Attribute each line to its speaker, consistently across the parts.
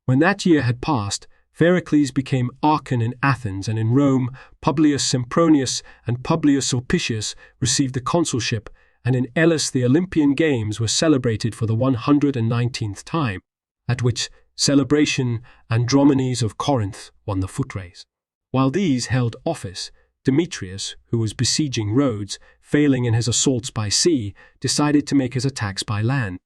Speaker 1: When that year had passed, Pericles became archon in Athens, and in Rome, Publius Sempronius and Publius Sulpicius received the consulship, and in Elis the Olympian Games were celebrated for the 119th time, at which celebration Andromenes of Corinth won the foot race. While these held office, Demetrius, who was besieging Rhodes, failing in his assaults by sea, decided to make his attacks by land.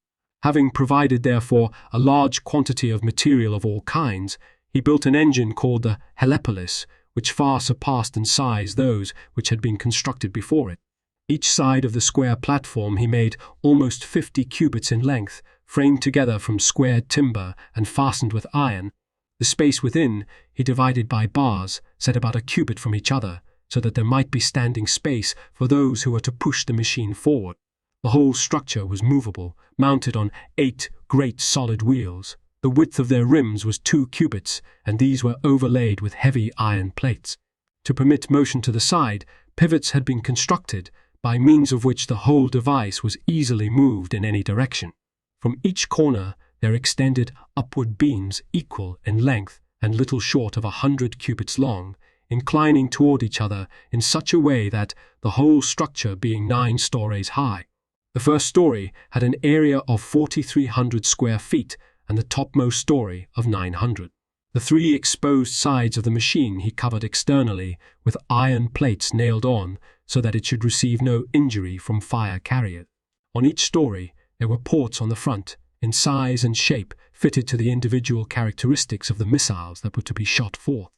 Speaker 1: Having provided, therefore, a large quantity of material of all kinds, he built an engine called the Helepolis, which far surpassed in size those which had been constructed before it. Each side of the square platform he made almost 50 cubits in length, framed together from squared timber and fastened with iron. The space within he divided by bars, set about a cubit from each other, so that there might be standing space for those who were to push the machine forward. The whole structure was movable, mounted on 8 great solid wheels. The width of their rims was 2 cubits, and these were overlaid with heavy iron plates. To permit motion to the side, pivots had been constructed, by means of which the whole device was easily moved in any direction. From each corner there extended upward beams equal in length and little short of 100 cubits long, inclining toward each other in such a way that, the whole structure being 9 stories high, the first story had an area of 4,300 square feet and the topmost story of 900. The 3 exposed sides of the machine he covered externally with iron plates nailed on so that it should receive no injury from fire carriers. On each story there were ports on the front, in size and shape fitted to the individual characteristics of the missiles that were to be shot forth.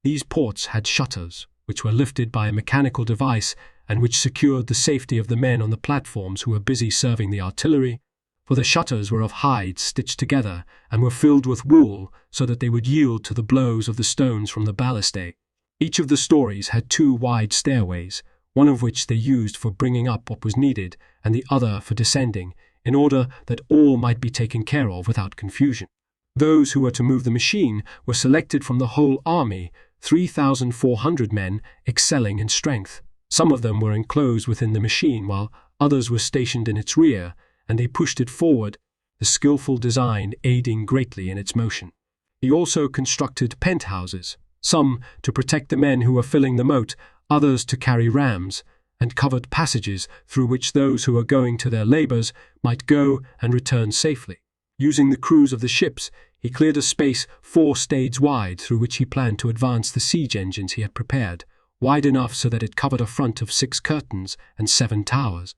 Speaker 1: These ports had shutters, which were lifted by a mechanical device and which secured the safety of the men on the platforms who were busy serving the artillery, for the shutters were of hides stitched together and were filled with wool so that they would yield to the blows of the stones from the ballistae. Each of the stories had 2 wide stairways, one of which they used for bringing up what was needed and the other for descending, in order that all might be taken care of without confusion. Those who were to move the machine were selected from the whole army, 3,400 men excelling in strength. Some of them were enclosed within the machine, while others were stationed in its rear, and they pushed it forward, the skillful design aiding greatly in its motion. He also constructed penthouses, some to protect the men who were filling the moat, others to carry rams, and covered passages through which those who were going to their labors might go and return safely. Using the crews of the ships, he cleared a space 4 stades wide through which he planned to advance the siege engines he had prepared, wide enough so that it covered a front of 6 curtains and 7 towers.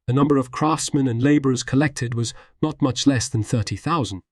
Speaker 1: The number of craftsmen and laborers collected was not much less than 30,000.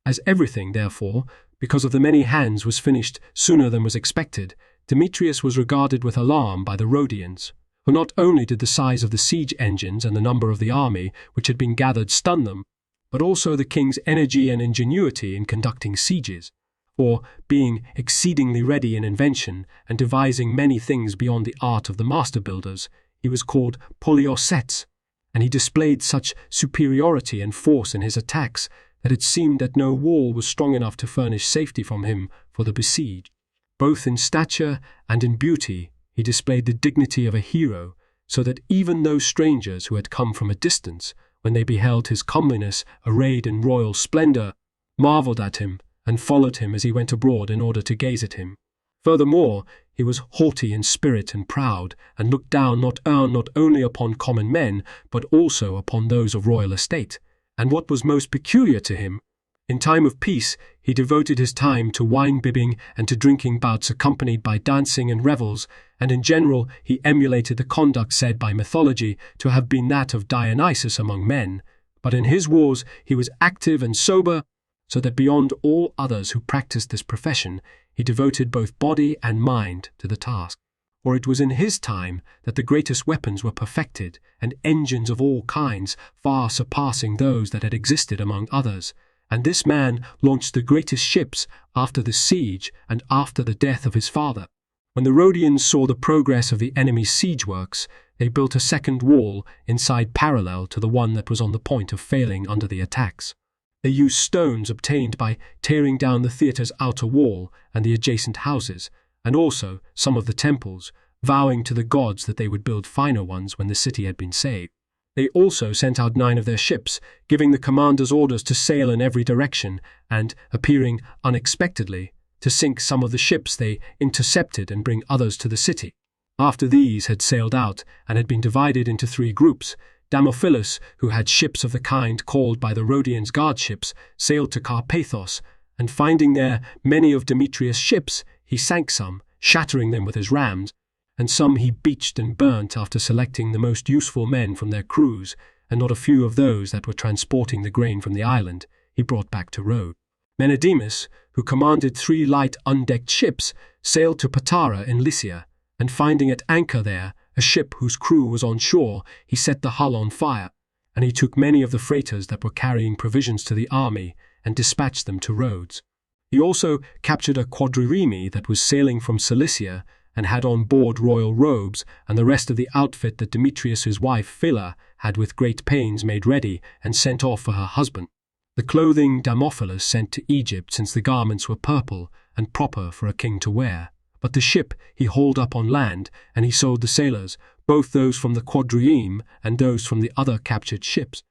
Speaker 1: As everything, therefore, because of the many hands, was finished sooner than was expected, Demetrius was regarded with alarm by the Rhodians. For not only did the size of the siege engines and the number of the army which had been gathered stun them, but also the king's energy and ingenuity in conducting sieges. For, being exceedingly ready in invention and devising many things beyond the art of the master builders, he was called Poliorcetes, and he displayed such superiority and force in his attacks that it seemed that no wall was strong enough to furnish safety from him for the besieged. Both in stature and in beauty he displayed the dignity of a hero, so that even those strangers who had come from a distance, when they beheld his comeliness arrayed in royal splendor, marveled at him and followed him as he went abroad in order to gaze at him. Furthermore, he was haughty in spirit and proud, and looked down not only upon common men, but also upon those of royal estate. And what was most peculiar to him, in time of peace he devoted his time to wine-bibbing and to drinking bouts accompanied by dancing and revels, and in general he emulated the conduct said by mythology to have been that of Dionysus among men. But in his wars he was active and sober, so that beyond all others who practiced this profession, he devoted both body and mind to the task. For it was in his time that the greatest weapons were perfected, and engines of all kinds, far surpassing those that had existed among others. And this man launched the greatest ships after the siege and after the death of his father. When the Rhodians saw the progress of the enemy's siege works, they built a second wall inside parallel to the one that was on the point of failing under the attacks. They used stones obtained by tearing down the theatre's outer wall and the adjacent houses, and also some of the temples, vowing to the gods that they would build finer ones when the city had been saved. They also sent out 9 of their ships, giving the commanders orders to sail in every direction and, appearing unexpectedly, to sink some of the ships they intercepted and bring others to the city. After these had sailed out and had been divided into 3 groups, Damophilus, who had ships of the kind called by the Rhodians guard ships, sailed to Carpathos, and finding there many of Demetrius' ships, he sank some, shattering them with his rams, and some he beached and burnt after selecting the most useful men from their crews, and not a few of those that were transporting the grain from the island he brought back to Rhodes. Menedemus, who commanded 3 light undecked ships, sailed to Patara in Lycia, and finding at anchor there a ship whose crew was on shore, he set the hull on fire, and he took many of the freighters that were carrying provisions to the army and dispatched them to Rhodes. He also captured a quadrireme that was sailing from Cilicia and had on board royal robes and the rest of the outfit that Demetrius's wife Phila had with great pains made ready and sent off for her husband. The clothing Damophilus sent to Egypt, since the garments were purple and proper for a king to wear. But the ship he hauled up on land, and he sold the sailors, both those from the quadrireme and those from the other captured ships.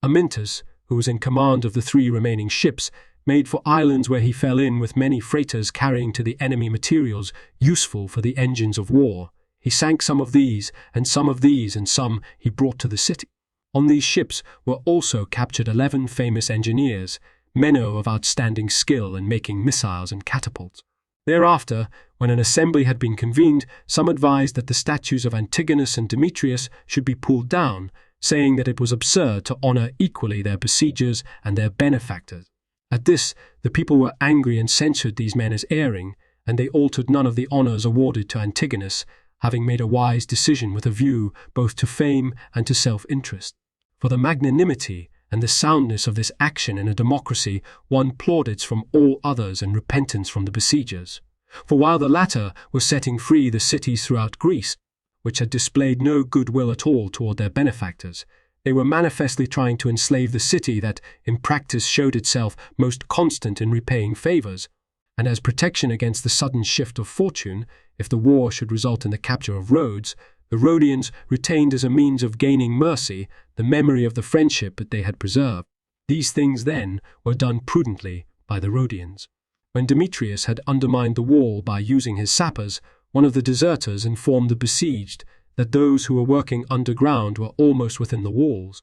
Speaker 1: Amyntas, who was in command of the 3 remaining ships, made for islands where he fell in with many freighters carrying to the enemy materials useful for the engines of war. He sank some of these, and some of these, and some he brought to the city. On these ships were also captured 11 famous engineers, men of outstanding skill in making missiles and catapults. Thereafter, when an assembly had been convened, some advised that the statues of Antigonus and Demetrius should be pulled down, saying that it was absurd to honor equally their besiegers and their benefactors. At this, the people were angry and censured these men as erring, and they altered none of the honors awarded to Antigonus, having made a wise decision with a view both to fame and to self-interest. For the magnanimity and the soundness of this action in a democracy won plaudits from all others and repentance from the besiegers. For while the latter were setting free the cities throughout Greece, which had displayed no goodwill at all toward their benefactors, they were manifestly trying to enslave the city that, in practice, showed itself most constant in repaying favors, and as protection against the sudden shift of fortune, if the war should result in the capture of Rhodes, the Rhodians retained as a means of gaining mercy the memory of the friendship that they had preserved. These things, then, were done prudently by the Rhodians. When Demetrius had undermined the wall by using his sappers, one of the deserters informed the besieged that those who were working underground were almost within the walls.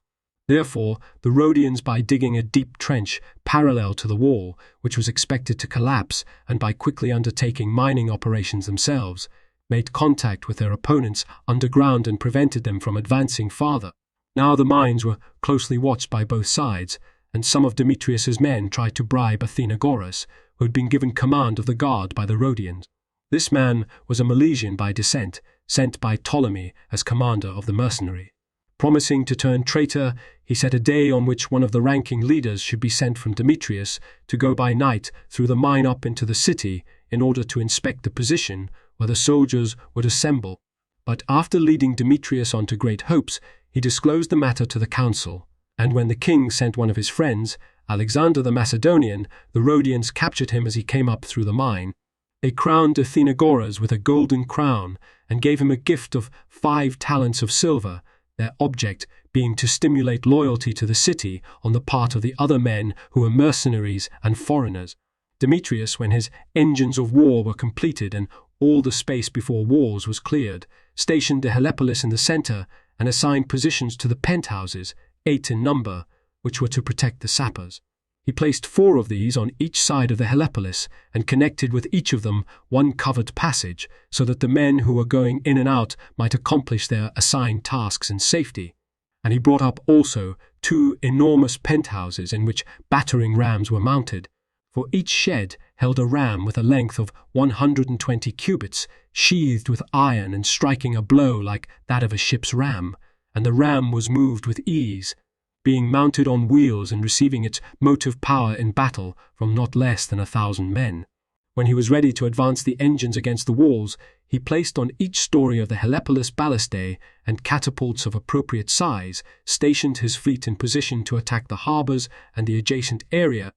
Speaker 1: Therefore, the Rhodians, by digging a deep trench parallel to the wall, which was expected to collapse, and by quickly undertaking mining operations themselves, made contact with their opponents underground and prevented them from advancing farther. Now the mines were closely watched by both sides, and some of Demetrius's men tried to bribe Athenagoras, who had been given command of the guard by the Rhodians. This man was a Milesian by descent, sent by Ptolemy as commander of the mercenary. Promising to turn traitor, he set a day on which one of the ranking leaders should be sent from Demetrius to go by night through the mine up into the city in order to inspect the position where the soldiers would assemble. But after leading Demetrius on to great hopes, he disclosed the matter to the council, and when the king sent one of his friends, Alexander the Macedonian, the Rhodians captured him as he came up through the mine. They crowned Athenagoras with a golden crown and gave him a gift of 5 talents of silver, their object being to stimulate loyalty to the city on the part of the other men who were mercenaries and foreigners. Demetrius, when his engines of war were completed and all the space before walls was cleared, stationed the Helepolis in the center and assigned positions to the penthouses, 8 in number, which were to protect the sappers. He placed 4 of these on each side of the Helepolis and connected with each of them one covered passage, so that the men who were going in and out might accomplish their assigned tasks in safety. And he brought up also 2 enormous penthouses in which battering rams were mounted. For each shed held a ram with a length of 120 cubits, sheathed with iron and striking a blow like that of a ship's ram, and the ram was moved with ease, being mounted on wheels and receiving its motive power in battle from not less than 1,000 men. When he was ready to advance the engines against the walls, he placed on each story of the Helepolis ballistae and catapults of appropriate size, stationed his fleet in position to attack the harbors and the adjacent area,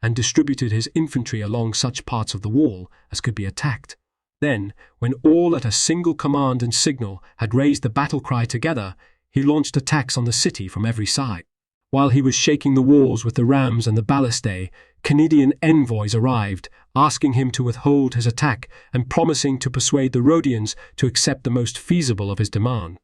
Speaker 1: and distributed his infantry along such parts of the wall as could be attacked. Then, when all at a single command and signal had raised the battle cry together, he launched attacks on the city from every side. While he was shaking the walls with the rams and the ballistae, Cnidian envoys arrived, asking him to withhold his attack and promising to persuade the Rhodians to accept the most feasible of his demand.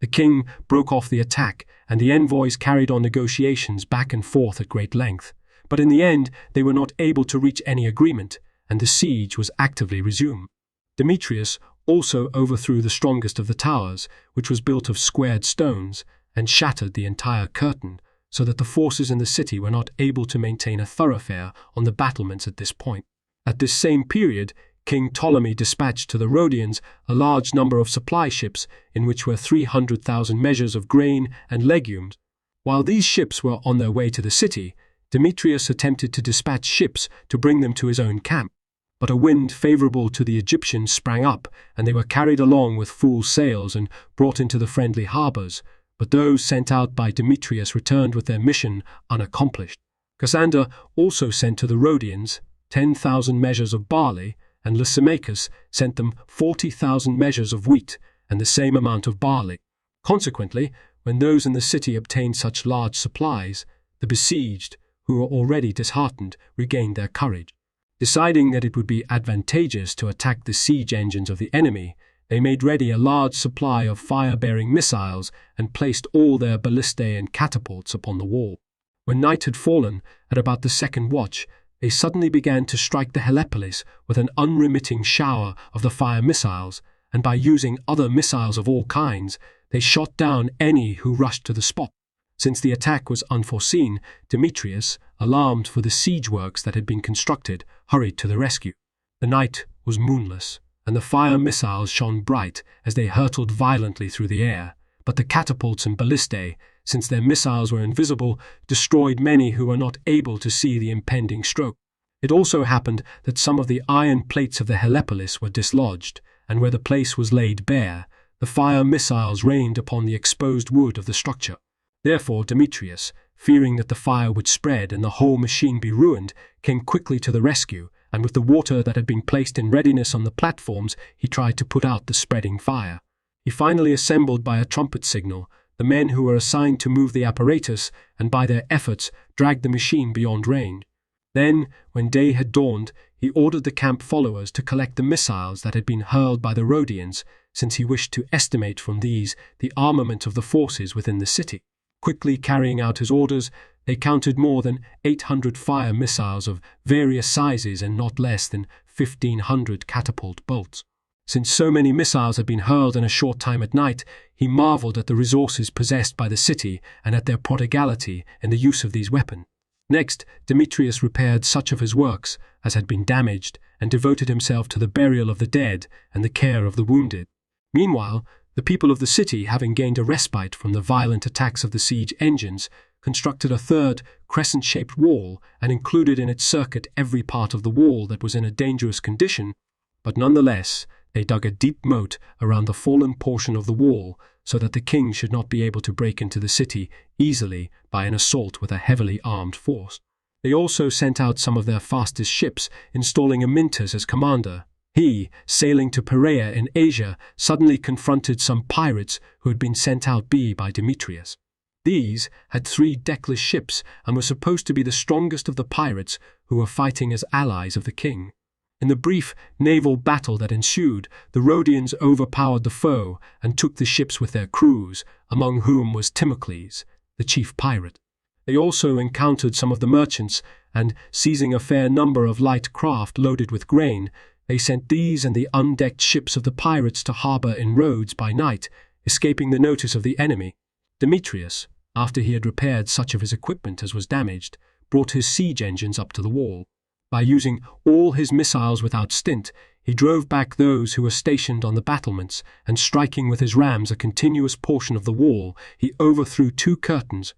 Speaker 1: The king broke off the attack, and the envoys carried on negotiations back and forth at great length. But in the end, they were not able to reach any agreement, and the siege was actively resumed. Demetrius also overthrew the strongest of the towers, which was built of squared stones, and shattered the entire curtain, so that the forces in the city were not able to maintain a thoroughfare on the battlements at this point. At this same period, King Ptolemy dispatched to the Rhodians a large number of supply ships in which were 300,000 measures of grain and legumes. While these ships were on their way to the city, Demetrius attempted to dispatch ships to bring them to his own camp. But a wind favorable to the Egyptians sprang up, and they were carried along with full sails and brought into the friendly harbors. But those sent out by Demetrius returned with their mission unaccomplished. Cassander also sent to the Rhodians 10,000 measures of barley, and Lysimachus sent them 40,000 measures of wheat and the same amount of barley. Consequently, when those in the city obtained such large supplies, the besieged, who were already disheartened, regained their courage. Deciding that it would be advantageous to attack the siege engines of the enemy, they made ready a large supply of fire-bearing missiles and placed all their ballistae and catapults upon the wall. When night had fallen, at about the second watch, they suddenly began to strike the Helepolis with an unremitting shower of the fire missiles, and by using other missiles of all kinds, they shot down any who rushed to the spot. Since the attack was unforeseen, Demetrius, alarmed for the siege works that had been constructed, hurried to the rescue. The night was moonless, and the fire missiles shone bright as they hurtled violently through the air, but the catapults and ballistae, since their missiles were invisible, destroyed many who were not able to see the impending stroke. It also happened that some of the iron plates of the Helepolis were dislodged, and where the place was laid bare, the fire missiles rained upon the exposed wood of the structure. Therefore Demetrius, fearing that the fire would spread and the whole machine be ruined, came quickly to the rescue, and with the water that had been placed in readiness on the platforms, he tried to put out the spreading fire. He finally assembled by a trumpet signal the men who were assigned to move the apparatus, and by their efforts dragged the machine beyond range. Then, when day had dawned, he ordered the camp followers to collect the missiles that had been hurled by the Rhodians, since he wished to estimate from these the armament of the forces within the city. Quickly carrying out his orders, they counted more than 800 fire missiles of various sizes and not less than 1,500 catapult bolts. Since so many missiles had been hurled in a short time at night, he marveled at the resources possessed by the city and at their prodigality in the use of these weapons. Next, Demetrius repaired such of his works as had been damaged and devoted himself to the burial of the dead and the care of the wounded. Meanwhile, the people of the city, having gained a respite from the violent attacks of the siege engines, constructed a third crescent-shaped wall and included in its circuit every part of the wall that was in a dangerous condition, but nonetheless they dug a deep moat around the fallen portion of the wall so that the king should not be able to break into the city easily by an assault with a heavily armed force. They also sent out some of their fastest ships, installing Amyntas as commander. He, sailing to Perea in Asia, suddenly confronted some pirates who had been sent out by Demetrius. These had 3 deckless ships and were supposed to be the strongest of the pirates who were fighting as allies of the king. In the brief naval battle that ensued, the Rhodians overpowered the foe and took the ships with their crews, among whom was Timocles, the chief pirate. They also encountered some of the merchants, and, seizing a fair number of light craft loaded with grain, they sent these and the undecked ships of the pirates to harbor in Rhodes by night, escaping the notice of the enemy. Demetrius, after he had repaired such of his equipment as was damaged, brought his siege engines up to the wall. By using all his missiles without stint, he drove back those who were stationed on the battlements, and striking with his rams a continuous portion of the wall, he overthrew 2 curtains.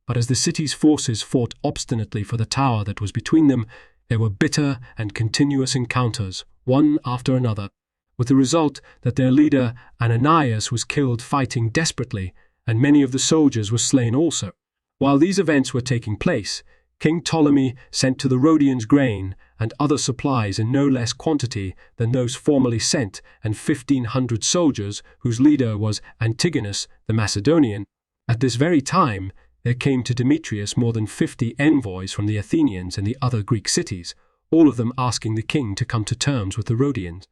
Speaker 1: But as the city's forces fought obstinately for the tower that was between them, there were bitter and continuous encounters, one after another, with the result that their leader Ananias was killed fighting desperately, and many of the soldiers were slain also. While these events were taking place, King Ptolemy sent to the Rhodians grain and other supplies in no less quantity than those formerly sent, and 1,500 soldiers, whose leader was Antigonus the Macedonian, At this very time, there came to Demetrius more than 50 envoys from the Athenians and the other Greek cities, all of them asking the king to come to terms with the Rhodians.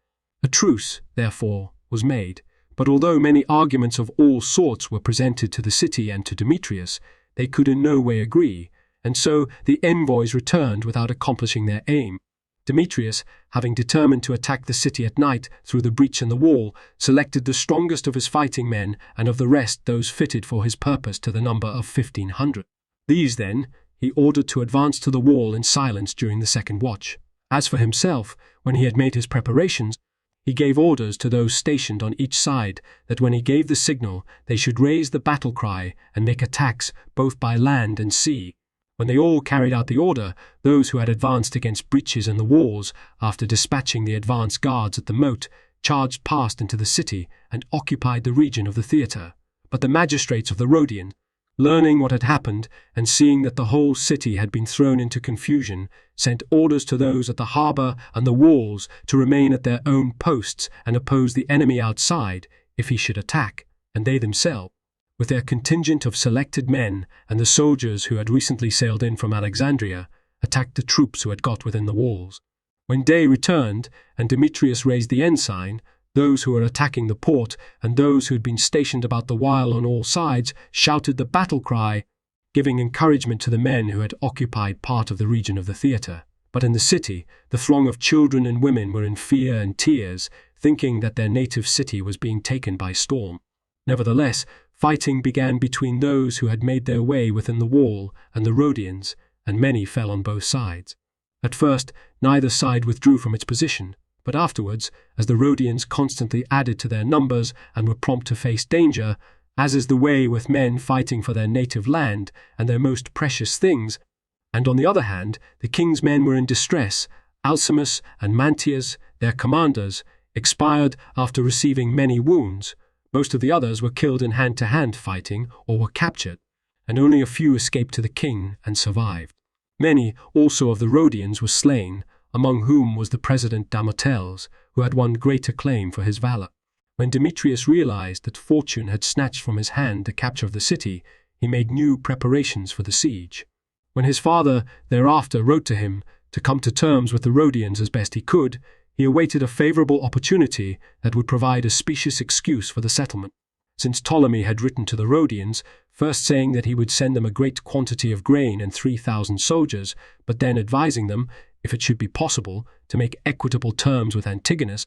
Speaker 1: A truce, therefore, was made, but although many arguments of all sorts were presented to the city and to Demetrius, they could in no way agree, and so the envoys returned without accomplishing their aim. Demetrius, having determined to attack the city at night through the breach in the wall, selected the strongest of his fighting men, and of the rest those fitted for his purpose, to the number of 1,500. These, then, he ordered to advance to the wall in silence during the second watch. As for himself, when he had made his preparations, he gave orders to those stationed on each side that when he gave the signal they should raise the battle cry and make attacks both by land and sea. When they all carried out the order, those who had advanced against breaches in the walls, after dispatching the advance guards at the moat, charged past into the city and occupied the region of the theatre. But the magistrates of the Rhodians, learning what had happened and seeing that the whole city had been thrown into confusion, sent orders to those at the harbour and the walls to remain at their own posts and oppose the enemy outside if he should attack, and they themselves, with their contingent of selected men and the soldiers who had recently sailed in from Alexandria, attacked the troops who had got within the walls. When day returned and Demetrius raised the ensign, those who were attacking the port and those who had been stationed about the while on all sides shouted the battle cry, giving encouragement to the men who had occupied part of the region of the theatre. But in the city, the throng of children and women were in fear and tears, thinking that their native city was being taken by storm. Nevertheless, fighting began between those who had made their way within the wall and the Rhodians, and many fell on both sides. At first, neither side withdrew from its position, but afterwards, as the Rhodians constantly added to their numbers and were prompt to face danger, as is the way with men fighting for their native land and their most precious things, and on the other hand, the king's men were in distress, Alcimus and Mantius, their commanders, expired after receiving many wounds. Most of the others were killed in hand-to-hand fighting or were captured, and only a few escaped to the king and survived. Many also of the Rhodians were slain, among whom was the president Damoteles, who had won great acclaim for his valor. When Demetrius realized that fortune had snatched from his hand the capture of the city, he made new preparations for the siege. When his father thereafter wrote to him to come to terms with the Rhodians as best he could, he awaited a favorable opportunity that would provide a specious excuse for the settlement. Since Ptolemy had written to the Rhodians, first saying that he would send them a great quantity of grain and 3,000 soldiers, but then advising them, if it should be possible, to make equitable terms with Antigonus,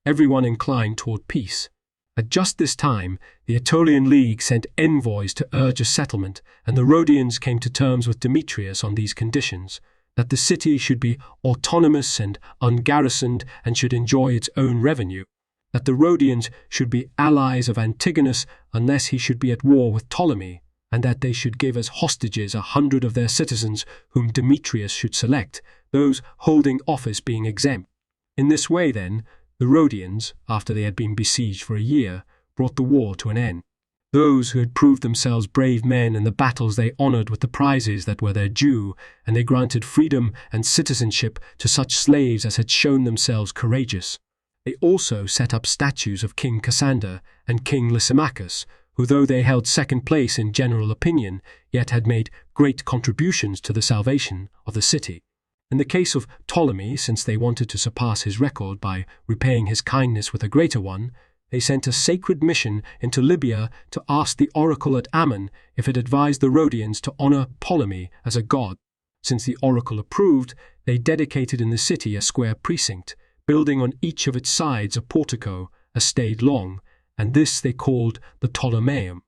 Speaker 1: everyone inclined toward peace. At just this time, the Aetolian League sent envoys to urge a settlement, and the Rhodians came to terms with Demetrius on these conditions: that the city should be autonomous and ungarrisoned and should enjoy its own revenue, that the Rhodians should be allies of Antigonus unless he should be at war with Ptolemy, and that they should give as hostages 100 of their citizens whom Demetrius should select, those holding office being exempt. In this way, then, the Rhodians, after they had been besieged for a year, brought the war to an end. Those who had proved themselves brave men in the battles they honored with the prizes that were their due, and they granted freedom and citizenship to such slaves as had shown themselves courageous. They also set up statues of King Cassander and King Lysimachus, who, though they held second place in general opinion, yet had made great contributions to the salvation of the city. In the case of Ptolemy, since they wanted to surpass his record by repaying his kindness with a greater one, they sent a sacred mission into Libya to ask the oracle at Ammon if it advised the Rhodians to honor Ptolemy as a god. Since the oracle approved, they dedicated in the city a square precinct, building on each of its sides a portico, a stade long, and this they called the Ptolemeum.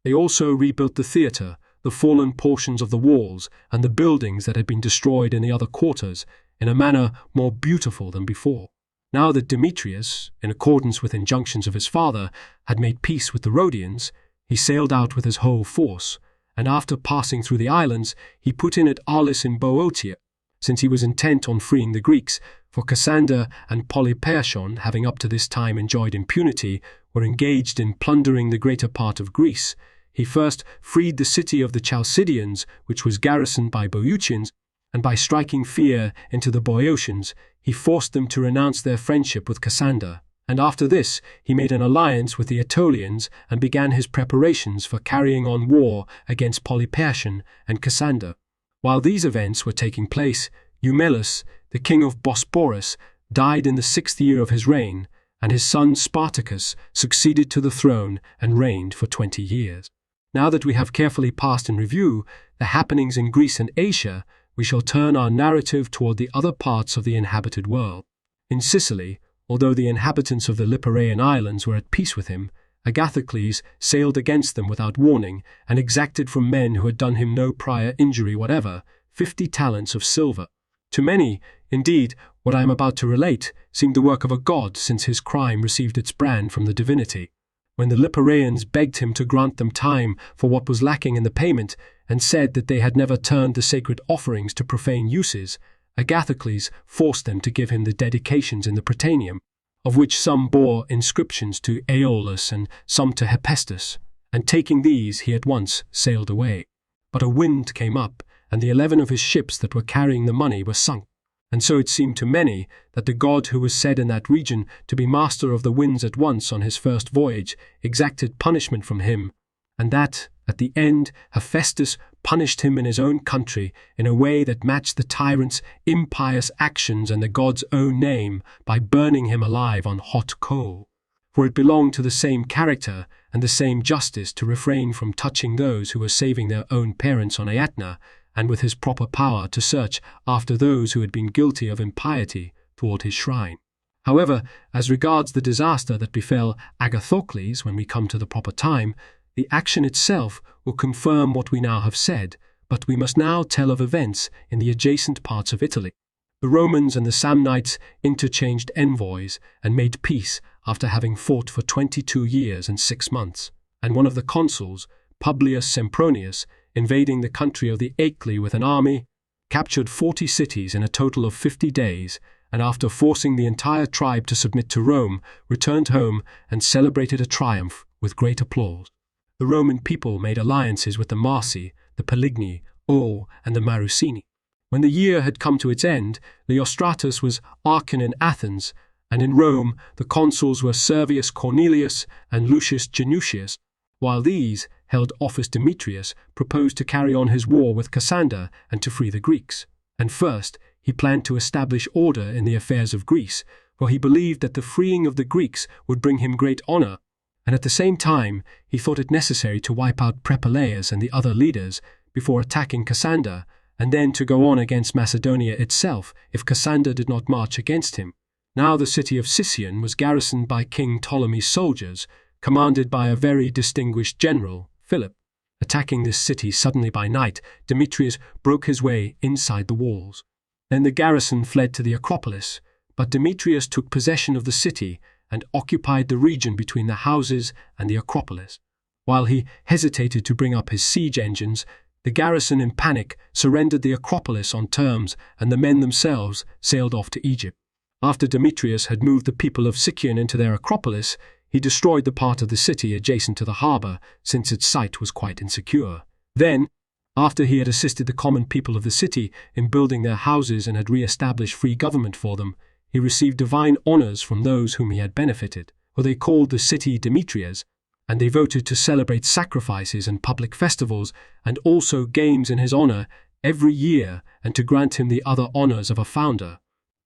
Speaker 1: They also rebuilt the theatre, the fallen portions of the walls, and the buildings that had been destroyed in the other quarters, in a manner more beautiful than before. Now that Demetrius, in accordance with injunctions of his father, had made peace with the Rhodians, he sailed out with his whole force, and after passing through the islands, he put in at Arlis in Boeotia, since he was intent on freeing the Greeks, for Cassander and Polyperchon, having up to this time enjoyed impunity, were engaged in plundering the greater part of Greece. He first freed the city of the Chalcidians, which was garrisoned by Boeotians, and by striking fear into the Boeotians, he forced them to renounce their friendship with Cassander, And after this, he made an alliance with the Aetolians and began his preparations for carrying on war against Polypertian and Cassander. While these events were taking place, Eumelus, the king of Bosporus, died in the 6th year of his reign, and his son Spartacus succeeded to the throne and reigned for 20 years. Now that we have carefully passed in review the happenings in Greece and Asia, we shall turn our narrative toward the other parts of the inhabited world. In Sicily, although the inhabitants of the Liparaean islands were at peace with him, Agathocles sailed against them without warning and exacted from men who had done him no prior injury whatever 50 talents of silver. To many, indeed, what I am about to relate seemed the work of a god, since his crime received its brand from the divinity. When the Liparaeans begged him to grant them time for what was lacking in the payment, and said that they had never turned the sacred offerings to profane uses, Agathocles forced them to give him the dedications in the Prytaneum, of which some bore inscriptions to Aeolus and some to Hephaestus, and taking these he at once sailed away. But a wind came up, and the 11 of his ships that were carrying the money were sunk. And so it seemed to many that the god who was said in that region to be master of the winds at once on his first voyage exacted punishment from him, and that, at the end, Hephaestus punished him in his own country in a way that matched the tyrant's impious actions and the god's own name by burning him alive on hot coal. For it belonged to the same character and the same justice to refrain from touching those who were saving their own parents on Aetna, and with his proper power to search after those who had been guilty of impiety toward his shrine. However, as regards the disaster that befell Agathocles when we come to the proper time, the action itself will confirm what we now have said, but we must now tell of events in the adjacent parts of Italy. The Romans and the Samnites interchanged envoys and made peace after having fought for 22 years and 6 months, and one of the consuls, Publius Sempronius, invading the country of the Aecli with an army, captured 40 cities in a total of 50 days, and after forcing the entire tribe to submit to Rome, returned home and celebrated a triumph with great applause. The Roman people made alliances with the Marsi, the Peligni, and the Marrucini. When the year had come to its end, Leostratus was archon in Athens, and in Rome the consuls were Servius Cornelius and Lucius Genutius. While these held office, Demetrius proposed to carry on his war with Cassander and to free the Greeks. And first, he planned to establish order in the affairs of Greece, for he believed that the freeing of the Greeks would bring him great honor, and at the same time he thought it necessary to wipe out Prepeleus and the other leaders before attacking Cassander, and then to go on against Macedonia itself if Cassander did not march against him. Now the city of Sicyon was garrisoned by King Ptolemy's soldiers, commanded by a very distinguished general, Philip. Attacking this city suddenly by night, Demetrius broke his way inside the walls. Then the garrison fled to the Acropolis, but Demetrius took possession of the city and occupied the region between the houses and the Acropolis. While he hesitated to bring up his siege engines, the garrison in panic surrendered the Acropolis on terms, and the men themselves sailed off to Egypt. After Demetrius had moved the people of Sicyon into their Acropolis, he destroyed the part of the city adjacent to the harbour, since its site was quite insecure. Then, after he had assisted the common people of the city in building their houses and had re-established free government for them, he received divine honours from those whom he had benefited, for they called the city Demetrias, and they voted to celebrate sacrifices and public festivals, and also games in his honour every year, and to grant him the other honours of a founder.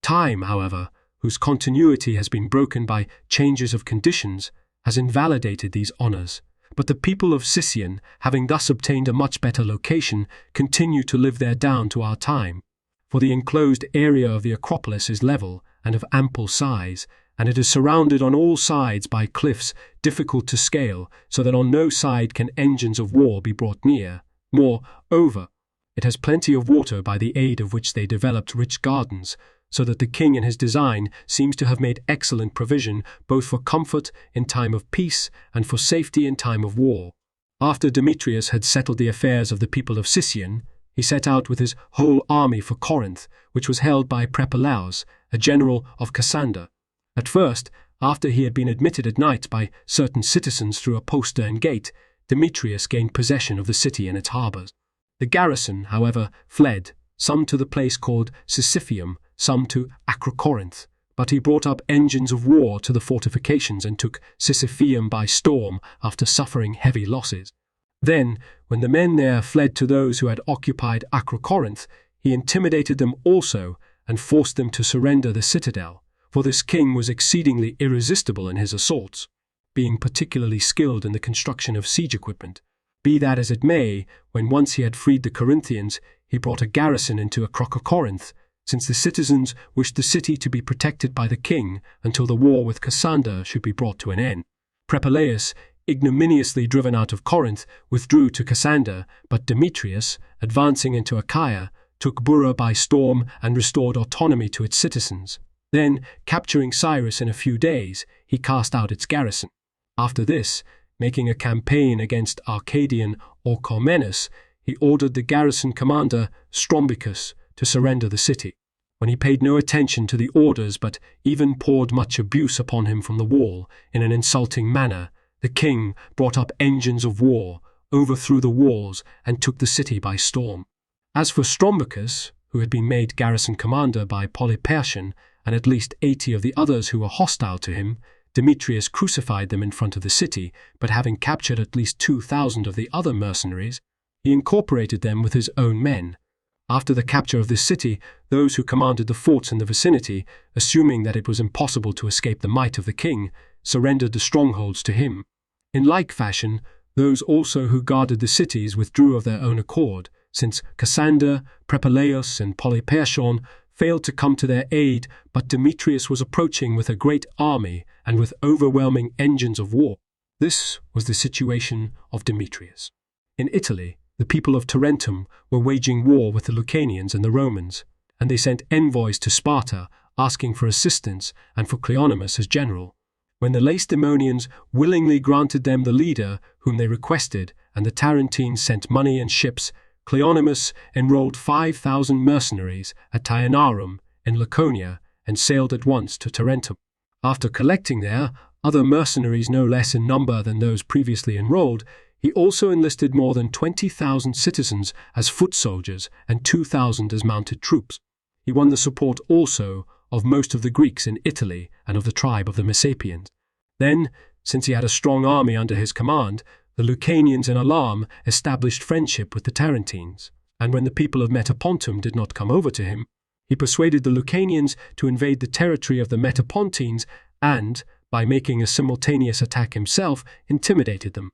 Speaker 1: Time, however, whose continuity has been broken by changes of conditions, has invalidated these honours, but the people of Sicyon, having thus obtained a much better location, continue to live there down to our time. For the enclosed area of the Acropolis is level and of ample size, and it is surrounded on all sides by cliffs difficult to scale, so that on no side can engines of war be brought near. Moreover, it has plenty of water, by the aid of which they developed rich gardens, so that the king in his design seems to have made excellent provision both for comfort in time of peace and for safety in time of war. After Demetrius had settled the affairs of the people of Sicyon, he set out with his whole army for Corinth, which was held by Prepeleus, a general of Cassander. At first, after he had been admitted at night by certain citizens through a postern gate, Demetrius gained possession of the city and its harbours. The garrison, however, fled, some to the place called Sisyphium, some to Acrocorinth, but he brought up engines of war to the fortifications and took Sisypheum by storm after suffering heavy losses. Then, when the men there fled to those who had occupied Acrocorinth, he intimidated them also and forced them to surrender the citadel, for this king was exceedingly irresistible in his assaults, being particularly skilled in the construction of siege equipment. Be that as it may, when once he had freed the Corinthians, he brought a garrison into Acrocorinth, since the citizens wished the city to be protected by the king until the war with Cassander should be brought to an end. Prepalaeus, ignominiously driven out of Corinth, withdrew to Cassander, but Demetrius, advancing into Achaia, took Bura by storm and restored autonomy to its citizens. Then, capturing Cyrus in a few days, he cast out its garrison. After this, making a campaign against Arcadian Orchomenus, he ordered the garrison commander, Strombicus, to surrender the city. When he paid no attention to the orders but even poured much abuse upon him from the wall in an insulting manner, the king brought up engines of war, overthrew the walls, and took the city by storm. As for Strombicus, who had been made garrison commander by Polypertian and at least 80 of the others who were hostile to him, Demetrius crucified them in front of the city, but having captured at least 2,000 of the other mercenaries, he incorporated them with his own men. After the capture of this city, those who commanded the forts in the vicinity, assuming that it was impossible to escape the might of the king, surrendered the strongholds to him. In like fashion, those also who guarded the cities withdrew of their own accord, since Cassander, Prepalaeus, and Polypertian failed to come to their aid, but Demetrius was approaching with a great army and with overwhelming engines of war. This was the situation of Demetrius. In Italy, the people of Tarentum were waging war with the Lucanians and the Romans, and they sent envoys to Sparta asking for assistance and for Cleonymus as general. When the Lacedaemonians willingly granted them the leader whom they requested, and the Tarentines sent money and ships, Cleonymus enrolled 5,000 mercenaries at Tyainarum in Laconia and sailed at once to Tarentum. After collecting there other mercenaries no less in number than those previously enrolled, he also enlisted more than 20,000 citizens as foot soldiers and 2,000 as mounted troops. He won the support also of most of the Greeks in Italy and of the tribe of the Messapians. Then, since he had a strong army under his command, the Lucanians in alarm established friendship with the Tarentines, and when the people of Metapontum did not come over to him, he persuaded the Lucanians to invade the territory of the Metapontines and, by making a simultaneous attack himself, intimidated them.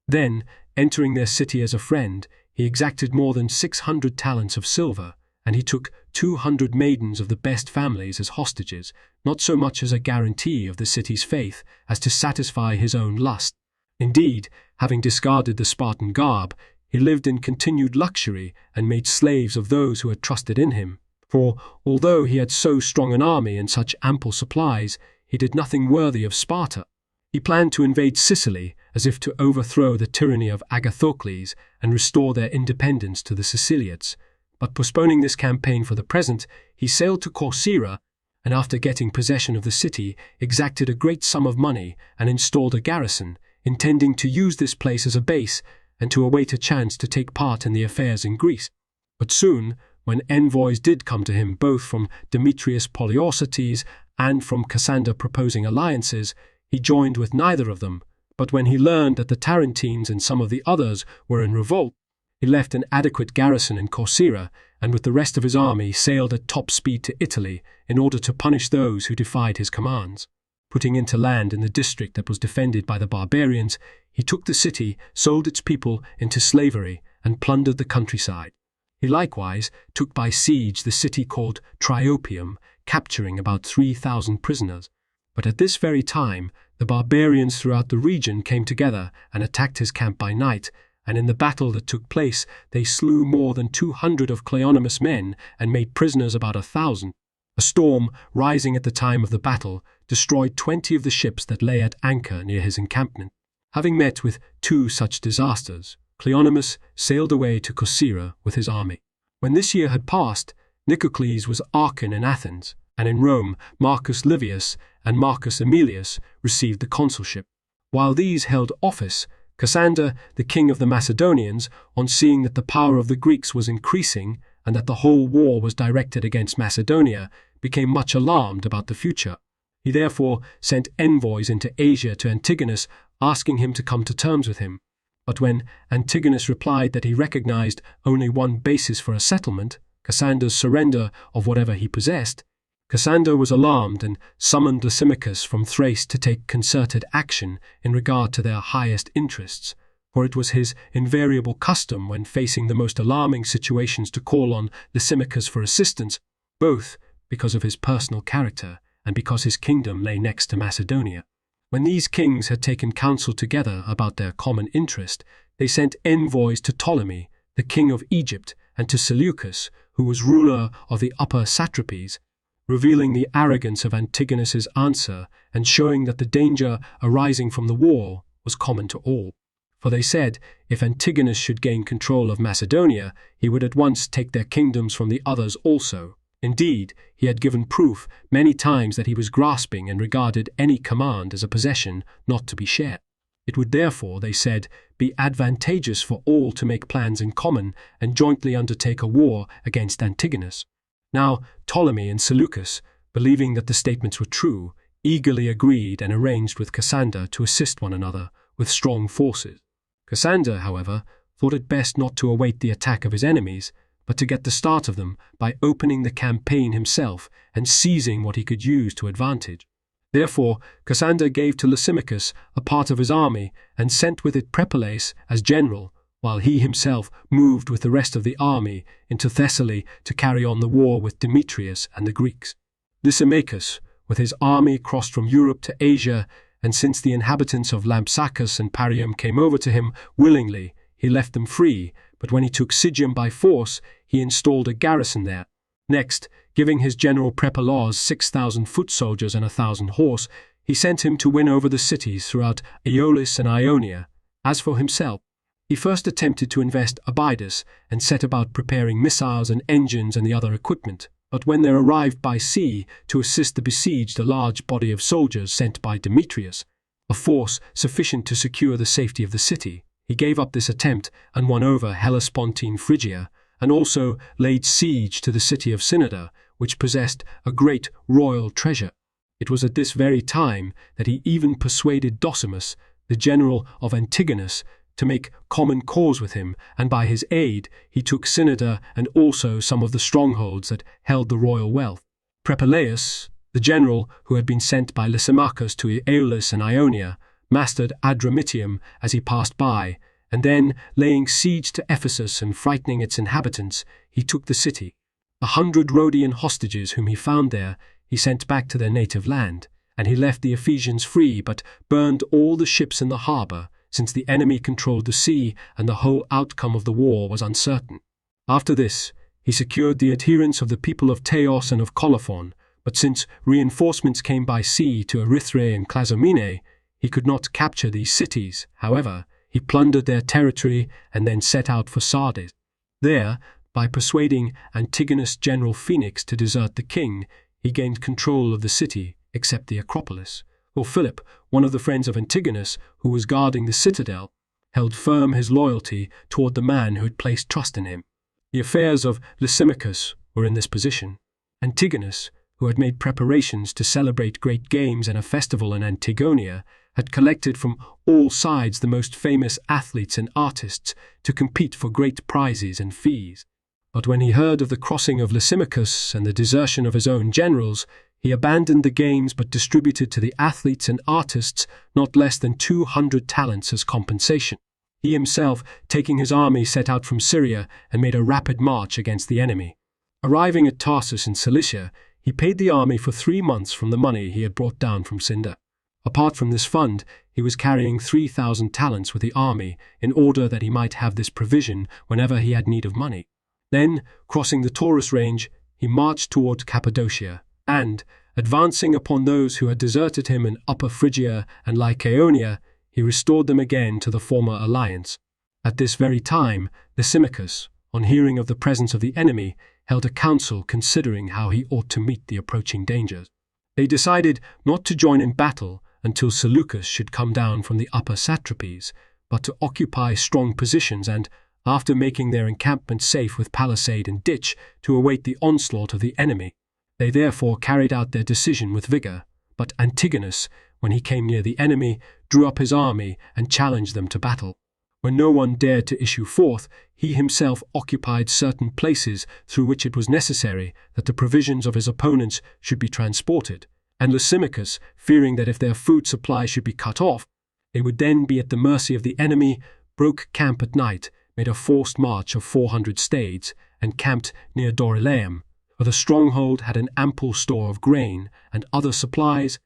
Speaker 1: Then, entering their city as a friend, he exacted more than 600 talents of silver, and he took 200 maidens of the best families as hostages, not so much as a guarantee of the city's faith as to satisfy his own lust. Indeed, having discarded the Spartan garb, he lived in continued luxury and made slaves of those who had trusted in him. For, although he had so strong an army and such ample supplies, he did nothing worthy of Sparta. He planned to invade Sicily as if to overthrow the tyranny of Agathocles and restore their independence to the Siciliates. But postponing this campaign for the present, he sailed to Corcyra, and after getting possession of the city, exacted a great sum of money and installed a garrison, intending to use this place as a base and to await a chance to take part in the affairs in Greece. But soon, when envoys did come to him both from Demetrius Poliorcetes and from Cassander proposing alliances, he joined with neither of them, but when he learned that the Tarentines and some of the others were in revolt, he left an adequate garrison in Corcyra and with the rest of his army sailed at top speed to Italy in order to punish those who defied his commands. Putting into land in the district that was defended by the barbarians, he took the city, sold its people into slavery, and plundered the countryside. He likewise took by siege the city called Triopium, capturing about 3,000 prisoners. But at this very time, the barbarians throughout the region came together and attacked his camp by night, and in the battle that took place, they slew more than 200 of Cleonymus' men and made prisoners about 1,000. A storm, rising at the time of the battle, destroyed 20 of the ships that lay at anchor near his encampment. Having met with 2 such disasters, Cleonymus sailed away to Corcyra with his army. When this year had passed, Nicocles was archon in Athens, and in Rome Marcus Livius and Marcus Aemilius received the consulship. While these held office, Cassander, the king of the Macedonians, on seeing that the power of the Greeks was increasing and that the whole war was directed against Macedonia, became much alarmed about the future. He therefore sent envoys into Asia to Antigonus, asking him to come to terms with him. But when Antigonus replied that he recognized only one basis for a settlement, Cassander's surrender of whatever he possessed, Cassander was alarmed and summoned Lysimachus from Thrace to take concerted action in regard to their highest interests, for it was his invariable custom when facing the most alarming situations to call on Lysimachus for assistance, both because of his personal character and because his kingdom lay next to Macedonia. When these kings had taken counsel together about their common interest, they sent envoys to Ptolemy, the king of Egypt, and to Seleucus, who was ruler of the upper satrapies, revealing the arrogance of Antigonus's answer and showing that the danger arising from the war was common to all. For they said, if Antigonus should gain control of Macedonia, he would at once take their kingdoms from the others also. Indeed, he had given proof many times that he was grasping and regarded any command as a possession not to be shared. It would therefore, they said, be advantageous for all to make plans in common and jointly undertake a war against Antigonus. Now, Ptolemy and Seleucus, believing that the statements were true, eagerly agreed and arranged with Cassander to assist one another with strong forces. Cassander, however, thought it best not to await the attack of his enemies, but to get the start of them by opening the campaign himself and seizing what he could use to advantage. Therefore, Cassander gave to Lysimachus a part of his army and sent with it Prepales as general, while he himself moved with the rest of the army into Thessaly to carry on the war with Demetrius and the Greeks. Lysimachus, with his army, crossed from Europe to Asia, and since the inhabitants of Lampsacus and Parium came over to him willingly, he left them free, but when he took Sigium by force, he installed a garrison there. Next, giving his general Prepales 6,000 foot soldiers and 1,000 horse, he sent him to win over the cities throughout Aeolis and Ionia. As for himself, he first attempted to invest Abydos and set about preparing missiles and engines and the other equipment. But when there arrived by sea to assist the besieged a large body of soldiers sent by Demetrius, a force sufficient to secure the safety of the city, he gave up this attempt and won over Hellespontine Phrygia, and also laid siege to the city of Synoda, which possessed a great royal treasure. It was at this very time that he even persuaded Docimus, the general of Antigonus, to make common cause with him, and by his aid he took Synoda and also some of the strongholds that held the royal wealth. Prepalaeus, the general who had been sent by Lysimachus to Aeolis and Ionia, mastered Adramyttium as he passed by, and then, laying siege to Ephesus and frightening its inhabitants, he took the city. 100 Rhodian hostages whom he found there he sent back to their native land, and he left the Ephesians free but burned all the ships in the harbour, since the enemy controlled the sea and the whole outcome of the war was uncertain. After this, he secured the adherence of the people of Teos and of Colophon, but since reinforcements came by sea to Erythrae and Clazomene, he could not capture these cities. However, he plundered their territory and then set out for Sardis. There, by persuading Antigonus' general Phoenix to desert the king, he gained control of the city, except the Acropolis. For Philip, one of the friends of Antigonus, who was guarding the citadel, held firm his loyalty toward the man who had placed trust in him. The affairs of Lysimachus were in this position. Antigonus, who had made preparations to celebrate great games and a festival in Antigonia, had collected from all sides the most famous athletes and artists to compete for great prizes and fees. But when he heard of the crossing of Lysimachus and the desertion of his own generals, he abandoned the games but distributed to the athletes and artists not less than 200 talents as compensation. He himself, taking his army, set out from Syria and made a rapid march against the enemy. Arriving at Tarsus in Cilicia, he paid the army for 3 months from the money he had brought down from Cinder. Apart from this fund, he was carrying 3,000 talents with the army in order that he might have this provision whenever he had need of money. Then, crossing the Taurus range, he marched toward Cappadocia, and, advancing upon those who had deserted him in Upper Phrygia and Lycaonia, he restored them again to the former alliance. At this very time, Lysimachus, on hearing of the presence of the enemy, held a council considering how he ought to meet the approaching dangers. They decided not to join in battle until Seleucus should come down from the upper satrapies, but to occupy strong positions and, after making their encampment safe with palisade and ditch, to await the onslaught of the enemy. They therefore carried out their decision with vigor, but Antigonus, when he came near the enemy, drew up his army and challenged them to battle. When no one dared to issue forth, he himself occupied certain places through which it was necessary that the provisions of his opponents should be transported, and Lysimachus, fearing that if their food supply should be cut off, they would then be at the mercy of the enemy, broke camp at night, made a forced march of 400 stades, and camped near Dorylaeum, for the stronghold had an ample store of grain and other supplies,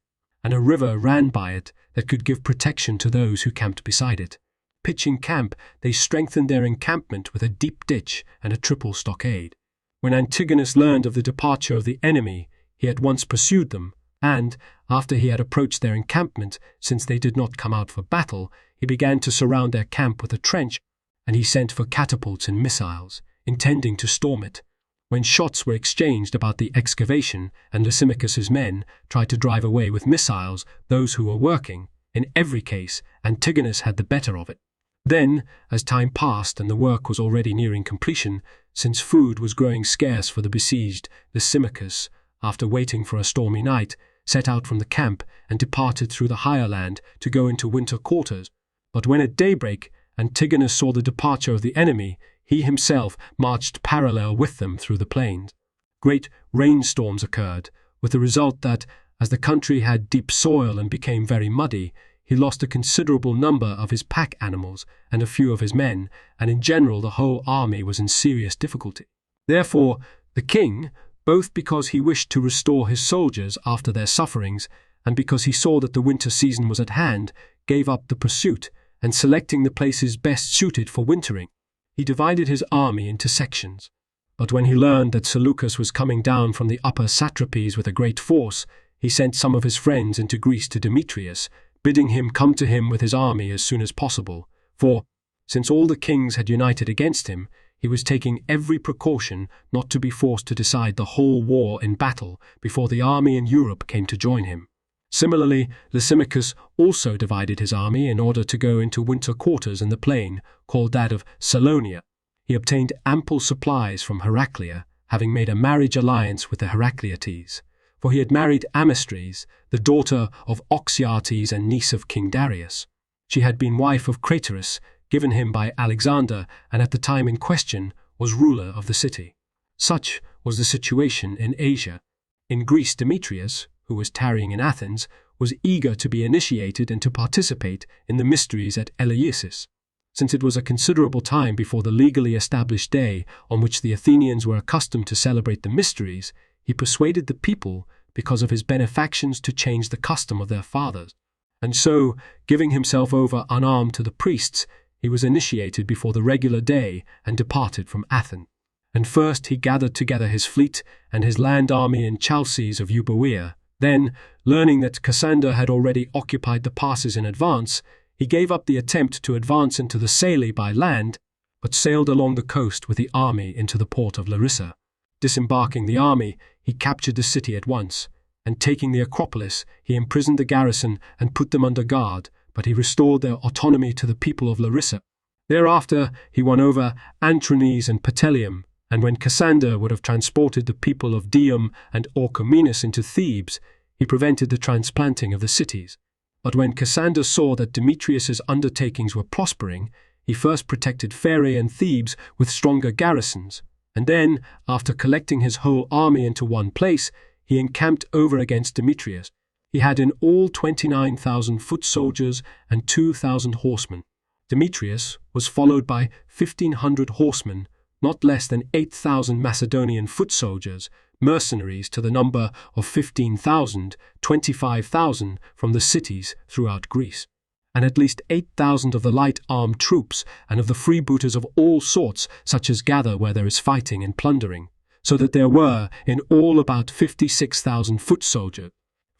Speaker 1: and a river ran by it that could give protection to those who camped beside it. Pitching camp, they strengthened their encampment with a deep ditch and a triple stockade. When Antigonus learned of the departure of the enemy, he at once pursued them, and, after he had approached their encampment, since they did not come out for battle, he began to surround their camp with a trench, and he sent for catapults and missiles, intending to storm it. When shots were exchanged about the excavation and Lysimachus's men tried to drive away with missiles those who were working, in every case Antigonus had the better of it. Then, as time passed and the work was already nearing completion, since food was growing scarce for the besieged, Lysimachus, after waiting for a stormy night, set out from the camp and departed through the higher land to go into winter quarters. But when at daybreak Antigonus saw the departure of the enemy, he himself marched parallel with them through the plains. Great rainstorms occurred, with the result that, as the country had deep soil and became very muddy, he lost a considerable number of his pack animals and a few of his men, and in general the whole army was in serious difficulty. Therefore, the king, both because he wished to restore his soldiers after their sufferings, and because he saw that the winter season was at hand, gave up the pursuit, and selecting the places best suited for wintering, he divided his army into sections. But when he learned that Seleucus was coming down from the upper satrapies with a great force, he sent some of his friends into Greece to Demetrius, bidding him come to him with his army as soon as possible, for, since all the kings had united against him, he was taking every precaution not to be forced to decide the whole war in battle before the army in Europe came to join him. Similarly, Lysimachus also divided his army in order to go into winter quarters in the plain, called that of Salonia. He obtained ample supplies from Heraclea, having made a marriage alliance with the Heracleates, for he had married Amistris, the daughter of Oxyartes and niece of King Darius. She had been wife of Craterus, given him by Alexander, and at the time in question was ruler of the city. Such was the situation in Asia. In Greece, Demetrius, who was tarrying in Athens, was eager to be initiated and to participate in the mysteries at Eleusis. Since it was a considerable time before the legally established day on which the Athenians were accustomed to celebrate the mysteries, he persuaded the people, because of his benefactions, to change the custom of their fathers. And so, giving himself over unarmed to the priests, he was initiated before the regular day and departed from Athens. And first he gathered together his fleet and his land army in Chalcis of Euboea. Then, learning that Cassander had already occupied the passes in advance, he gave up the attempt to advance into the Salii by land, but sailed along the coast with the army into the port of Larissa. Disembarking the army, he captured the city at once, and taking the Acropolis, he imprisoned the garrison and put them under guard, but he restored their autonomy to the people of Larissa. Thereafter he won over Antrones and Petellium, and when Cassander would have transported the people of Dium and Orchomenus into Thebes, he prevented the transplanting of the cities. But when Cassander saw that Demetrius's undertakings were prospering, he first protected Pherae and Thebes with stronger garrisons, and then, after collecting his whole army into one place, he encamped over against Demetrius. He had in all 29,000 foot soldiers and 2,000 horsemen. Demetrius was followed by 1,500 horsemen, not less than 8,000 Macedonian foot soldiers, mercenaries to the number of 15,000, 25,000 from the cities throughout Greece, and at least 8,000 of the light armed troops and of the freebooters of all sorts, such as gather where there is fighting and plundering, so that there were in all about 56,000 foot soldiers.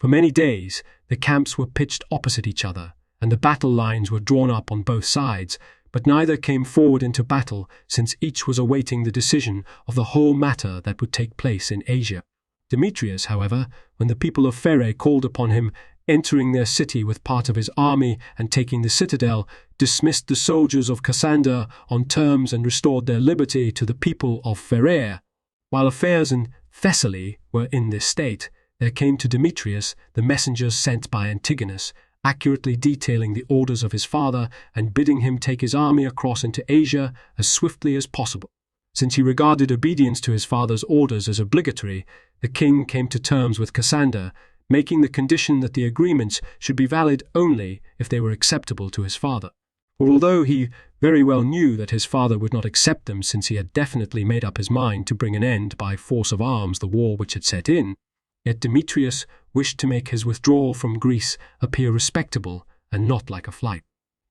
Speaker 1: For many days the camps were pitched opposite each other, and the battle lines were drawn up on both sides, but neither came forward into battle, since each was awaiting the decision of the whole matter that would take place in Asia. Demetrius, however, when the people of Pherae called upon him, entering their city with part of his army and taking the citadel, dismissed the soldiers of Cassander on terms and restored their liberty to the people of Pherae. While affairs in Thessaly were in this state, there came to Demetrius the messengers sent by Antigonus, accurately detailing the orders of his father and bidding him take his army across into Asia as swiftly as possible. Since he regarded obedience to his father's orders as obligatory, the king came to terms with Cassander, making the condition that the agreements should be valid only if they were acceptable to his father. For although he very well knew that his father would not accept them, since he had definitely made up his mind to bring an end by force of arms the war which had set in, yet Demetrius wished to make his withdrawal from Greece appear respectable and not like a flight.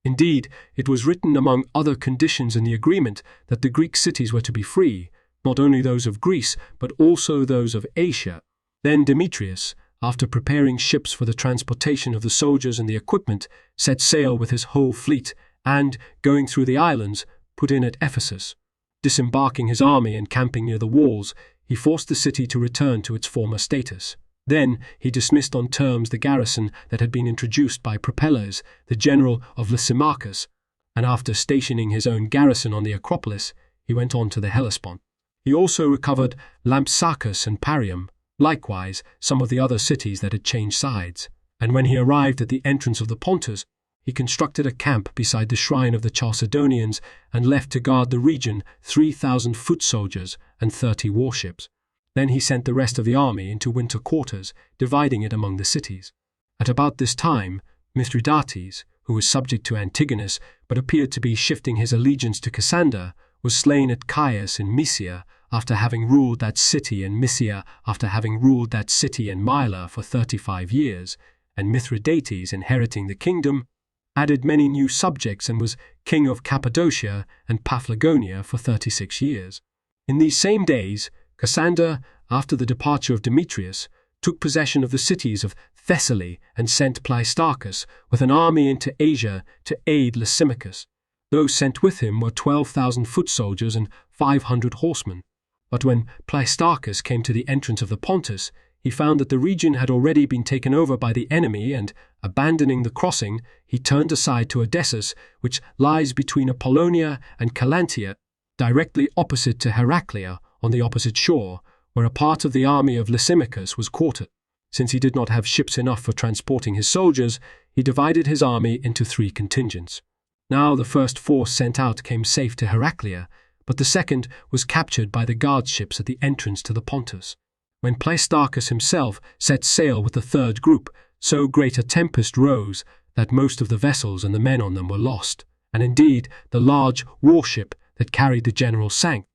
Speaker 1: Indeed, it was written among other conditions in the agreement that the Greek cities were to be free, not only those of Greece, but also those of Asia. Then Demetrius, after preparing ships for the transportation of the soldiers and the equipment, set sail with his whole fleet and, going through the islands, put in at Ephesus. Disembarking his army and camping near the walls, he forced the city to return to its former status. Then he dismissed on terms the garrison that had been introduced by Propellus, the general of Lysimachus, and after stationing his own garrison on the Acropolis, he went on to the Hellespont. He also recovered Lampsacus and Parium, likewise some of the other cities that had changed sides, and when he arrived at the entrance of the Pontus, he constructed a camp beside the shrine of the Chalcedonians and left to guard the region 3,000 foot soldiers and 30 warships. Then he sent the rest of the army into winter quarters, dividing it among the cities. At about this time, Mithridates, who was subject to Antigonus but appeared to be shifting his allegiance to Cassander, was slain at Chios in Mysia after having ruled that city, and Mysia after having ruled that city and Myla for 35 years, and Mithridates, inheriting the kingdom, added many new subjects and was king of Cappadocia and Paphlagonia for 36 years. In these same days, Cassander, after the departure of Demetrius, took possession of the cities of Thessaly and sent Pleistarchus with an army into Asia to aid Lysimachus. Those sent with him were 12,000 foot soldiers and 500 horsemen. But when Pleistarchus came to the entrance of the Pontus, he found that the region had already been taken over by the enemy and, abandoning the crossing, he turned aside to Odessus, which lies between Apollonia and Calantia, directly opposite to Heraclea on the opposite shore, where a part of the army of Lysimachus was quartered. Since he did not have ships enough for transporting his soldiers, he divided his army into 3 contingents. Now the first force sent out came safe to Heraclea, but the second was captured by the guard ships at the entrance to the Pontus. When Pleistarchus himself set sail with the third group, so great a tempest rose that most of the vessels and the men on them were lost, and indeed the large warship that carried the general sank,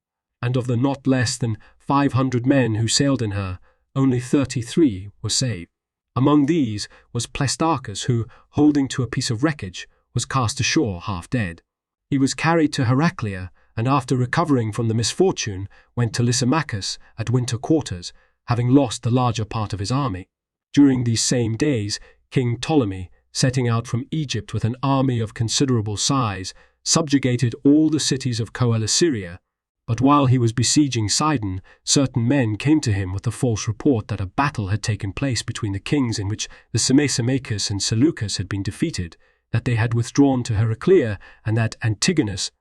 Speaker 1: and of the not less than 500 men who sailed in her, only 33 were saved. Among these was Pleistarchus, who, holding to a piece of wreckage, was cast ashore half dead. He was carried to Heraclea, and after recovering from the misfortune, went to Lysimachus at winter quarters, having lost the larger part of his army. During these same days, King Ptolemy, setting out from Egypt with an army of considerable size, subjugated all the cities of Coele-Syria. But while he was besieging Sidon, certain men came to him with the false report that a battle had taken place between the kings in which the Samasemachus and Seleucus had been defeated, that they had withdrawn to Heraclea, and that Antigonus,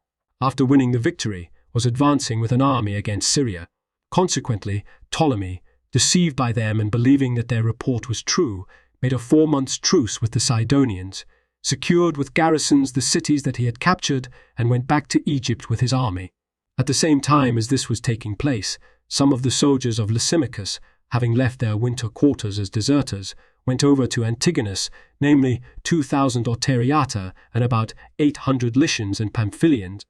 Speaker 1: after winning the victory, was advancing with an army against Syria. Consequently, Ptolemy, deceived by them and believing that their report was true, made a 4 months' truce with the Sidonians, secured with garrisons the cities that he had captured, and went back to Egypt with his army. At the same time as this was taking place, some of the soldiers of Lysimachus, having left their winter quarters as deserters, went over to Antigonus, namely 2,000 Auteriata and about 800 Lycians and Pamphylians.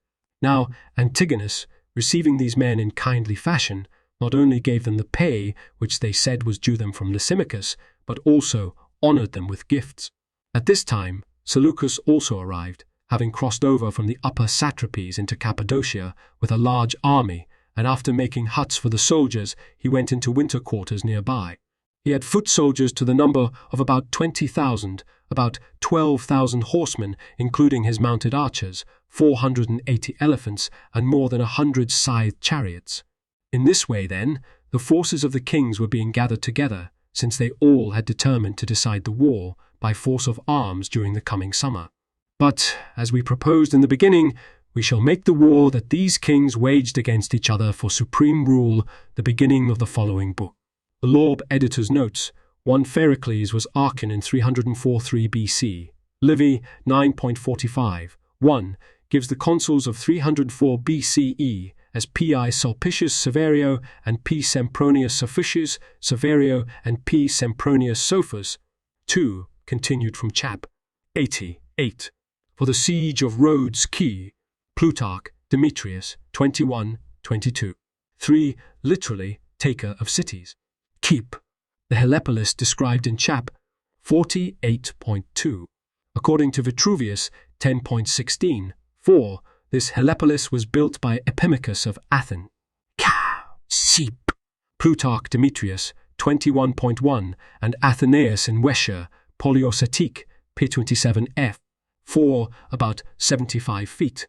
Speaker 1: Now Antigonus, receiving these men in kindly fashion, not only gave them the pay which they said was due them from Lysimachus, but also honored them with gifts. At this time, Seleucus also arrived, having crossed over from the upper satrapies into Cappadocia with a large army, and after making huts for the soldiers, he went into winter quarters nearby. He had foot soldiers to the number of about 20,000, about 12,000 horsemen, including his mounted archers, 480 elephants, and more than 100 scythed chariots. In this way, then, the forces of the kings were being gathered together, since they all had determined to decide the war by force of arms during the coming summer. But, as we proposed in the beginning, We shall make the war that these kings waged against each other for supreme rule the beginning of the following book. The Lorb editor's notes. 1 Pherocles was Archon in 343 BC. Livy 9.45. 1 gives the consuls of 304 BCE as P.I. Sulpicius Severio and P. Sempronius Sufficius Severio and P. Sempronius Sophus. 2 continued from chap. 88. For the siege of Rhodes Key. Plutarch, Demetrius 21:22. 3 literally taker of cities. Keep. The Helepolis described in chap. 48.2. According to Vitruvius 10.16. 4. This Helepolis was built by Epimachus of Athens. Sheep. Plutarch Demetrius 21.1 and Athenaeus in Wesher, Poliocetique, p27f. 4. About 75 feet.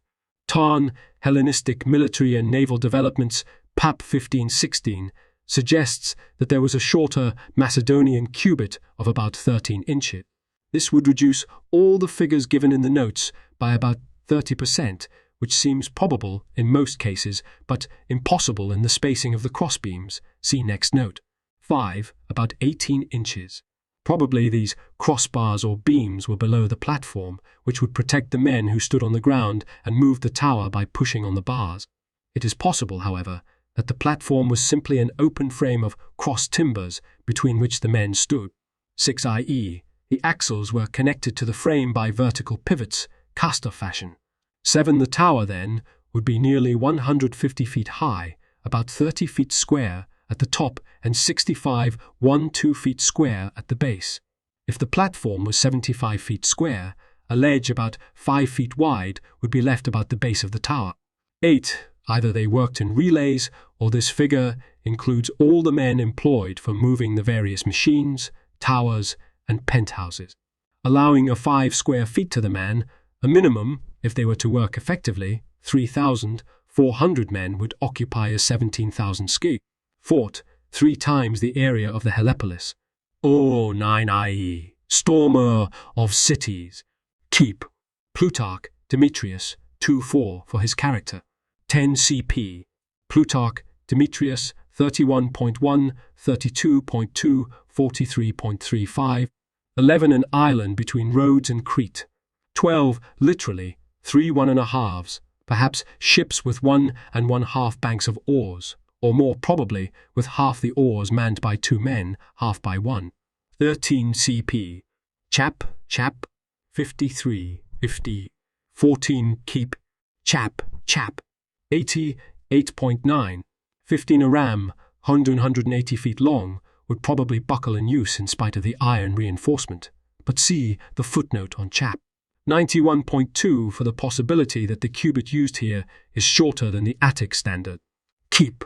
Speaker 1: Tarn, Hellenistic Military and Naval Developments, Pap 1516, suggests that there was a shorter Macedonian cubit of about 13 inches. This would reduce all the figures given in the notes by about 30%, which seems probable in most cases, but impossible in the spacing of the crossbeams. See next note. 5. About 18 inches. Probably these crossbars or beams were below the platform, which would protect the men who stood on the ground and moved the tower by pushing on the bars. It is possible, however, that the platform was simply an open frame of cross timbers between which the men stood. 6 i.e., the axles were connected to the frame by vertical pivots, caster fashion. 7 The tower, then, would be nearly 150 feet high, about 30 feet square at the top and 65.12 feet square at the base. If the platform was 75 feet square, a ledge about 5 feet wide would be left about the base of the tower. 8. Either they worked in relays, or this figure includes all the men employed for moving the various machines, towers, and penthouses. Allowing a 5 square feet to the man, a minimum, if they were to work effectively, 3,400 men would occupy a 17,000 ski fort, 3 times the area of the Helepolis. 9 i.e., stormer of cities. Keep. Plutarch, Demetrius 2:4 for his character. 10 CP. Plutarch, Demetrius 31.1, 32.2, 43.35. 11 An island between Rhodes and Crete. 12 Literally 3 1.5, perhaps ships with 1 1/2 banks of oars, or more probably with half the oars manned by 2 men, half by 1. 13 CP. Chap. 53, 50. 14 Keep. Chap. 88.9. 15 A ram, 180 feet long, would probably buckle in use in spite of the iron reinforcement, but see the footnote on chap. 91.2 for the possibility that the cubit used here is shorter than the Attic standard. Keep.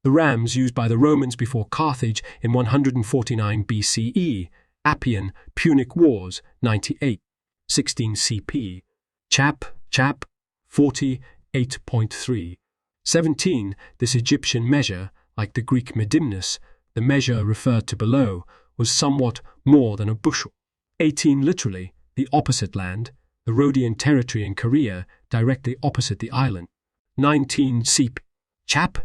Speaker 1: The rams used by the Romans before Carthage in 149 BCE, Appian, Punic Wars, 98. 16 CP. Chap. 48.3. 17 This Egyptian measure, like the Greek medimnus, the measure referred to below, was somewhat more than a bushel. 18 Literally, the opposite land, the Rhodian territory in Korea, directly opposite the island. 19 CP. Chap.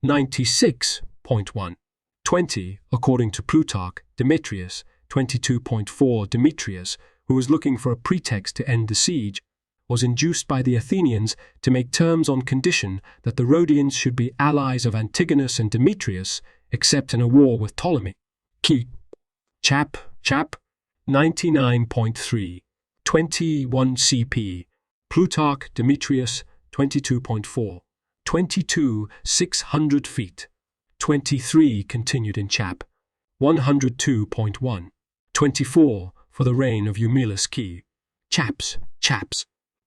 Speaker 1: 96.1. 20 According to Plutarch, Demetrius 22.4 Demetrius, who was looking for a pretext to end the siege, was induced by the Athenians to make terms on condition that the Rhodians should be allies of Antigonus and Demetrius, except in a war with Ptolemy. Keep. Chap. 99.3. 21 CP. Plutarch, Demetrius 22.4. 22 600 feet. 23 continued in chap. 102.1. 24 for the reign of Eumelus Key. Chaps.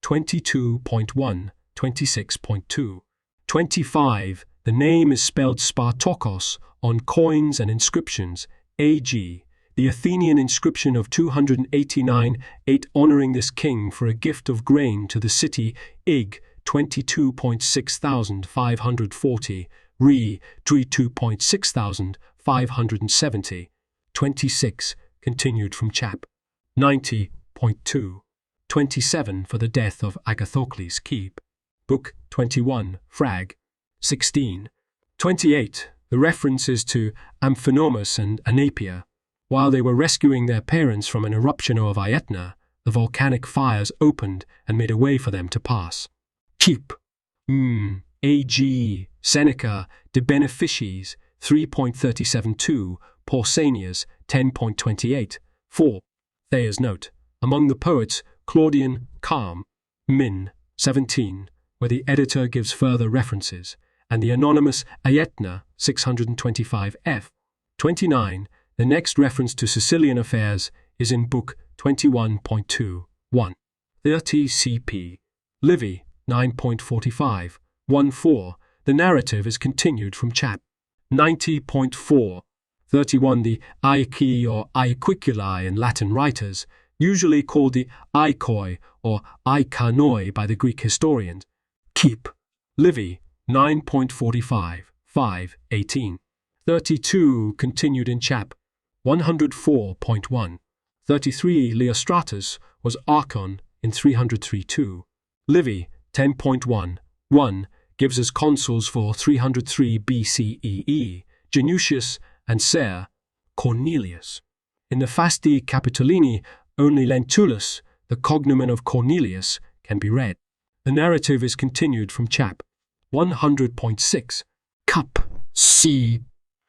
Speaker 1: 22.1, 26.2. 25 The name is spelled Spartokos on coins and inscriptions. A.G. The Athenian inscription of 289-8 honoring this king for a gift of grain to the city. Ig. 22,650 Re. 22,670. 26 continued from chap. 90.2. 27 for the death of Agathocles keep. Book 21, Frag. 16. 28. The reference is to Amphinomus and Anapia. While they were rescuing their parents from an eruption of Aetna, the volcanic fires opened and made a way for them to pass. Keep. A.G. Seneca de Beneficiis 3.37-2, Pausanias 10.28. 4. Thayer's note. Among the poets, Claudian, Calm, Min. 17, where the editor gives further references, and the anonymous Aetna 625 f. 29. The next reference to Sicilian affairs is in Book 21.2.1. 30 CP. Livy 9.45. 1.4. The narrative is continued from chap. 90.4. 31. The Aequi or Aequiculi in Latin writers, usually called the Aikoi or Aikanoi by the Greek historians. Keep. Livy 9.45. 5.18. 32. Continued in chap. 104.1. 33. Leostratus was Archon in 303-2. Livy 10.1. 1. Gives us consuls for 303 BCEE, Genutius and Ser, Cornelius. In the Fasti Capitolini, only Lentulus, the cognomen of Cornelius, can be read. The narrative is continued from chap. 100.6. Cup. C.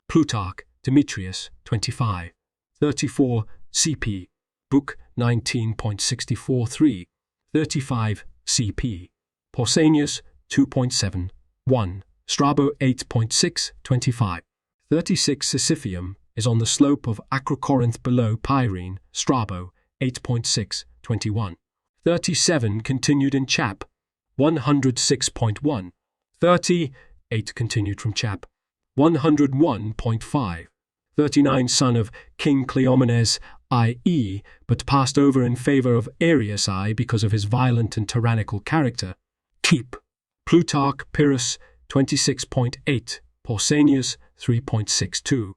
Speaker 1: Plutarch, Demetrius, 25. 34 CP. Book 19.64-3. 35 CP. Pausanias 2.7. 1. Strabo 8.6-25. 36 Sisypheum is on the slope of Acrocorinth below Pyrene, Strabo 8.6-21. 37 continued in chap. 106.1. 38 continued from chap. 101.5. 39 son of King Cleomenes I.E., but passed over in favor of Arius I because of his violent and tyrannical character. Keep. Plutarch Pyrrhus 26.8. Pausanias 3.62.